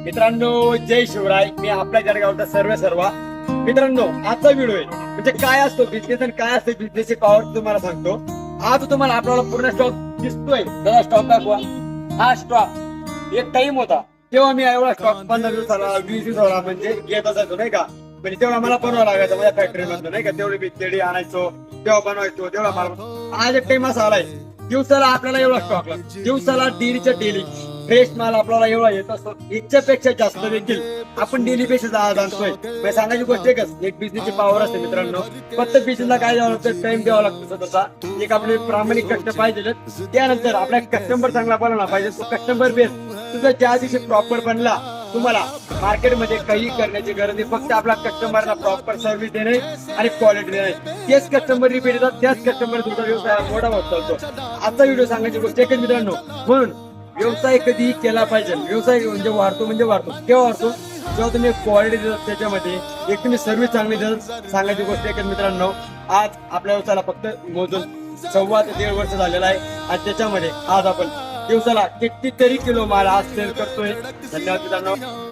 मित्रांनो, जय शिवराय. मी आपल्या जळगावचा सर्व मित्रांनो, आजचा व्हिडिओ आहे म्हणजे काय असतो बिझनेस आणि काय असते बिझनेसची पॉवर तुम्हाला सांगतो. आज तुम्हाला आपल्याला पूर्ण स्टॉक दिसतोय. जरा स्टॉक दाखवा. हा स्टॉक एक टाइम होता तेव्हा मी एवढा स्टॉक 15 दिवसाला 20 दिवसाला म्हणजे घेत असायचो नाही का. म्हणजे तेवढा मला बनवावं लागायचं माझ्या फॅक्टरी मधून नाही का. तेवढी मी तेडी आणायचो तेव्हा बनवायचो तेवढा मला. आज एक टाइम असा आलाय दिवसाला आपल्याला एवढा स्टॉक लागतो. दिवसाला डेलीच्या डेली फ्रेश माल आपल्याला एवढा येत असतो. इच्छेपेक्षा जास्त देखील आपण डेली बेसिस आज आणतोय. म्हणजे सांगायची गोष्ट एकच, एक बिझनेसची पॉवर असते मित्रांनो. फक्त बिझनेसला काय द्यावं लागतं, टाइम द्यावा लागतो स्वतःचा. एक आपले प्रामाणिक कष्ट पाहिजे. त्यानंतर आपला कस्टमर चांगला बनवला पाहिजे. तो कस्टमर बेस तुझा ज्या दिवशी प्रॉपर बनला, तुम्हाला मार्केटमध्ये काही करण्याची गरज नाही. फक्त आपला कस्टमरला प्रॉपर सर्व्हिस देणे आणि क्वालिटी देणे. तेच कस्टमर रिपीट येतात, त्याच कस्टमर तुमचा व्यवसाय मोठा होत चालतो. आजचा व्हिडिओ सांगायची गोष्ट एकच मित्रांनो, म्हणून व्यवसाय कधी केला पाहिजे. व्यवसाय म्हणजे वाढतो केव्हा वाढतो, जेव्हा तुम्ही क्वालिटी देतात त्याच्यामध्ये, एक तुम्ही सर्व्हिस चांगली देतात. सांगायची गोष्ट एकच मित्रांनो, आज आपल्या व्यवसायाला फक्त मोजून 1.25 ते 1.5 वर्ष झालेला आहे. आणि त्याच्यामध्ये आज आपण दिवसाला कितीतरी किलो माल आज सेल करतोय. धन्यवाद मित्रांनो.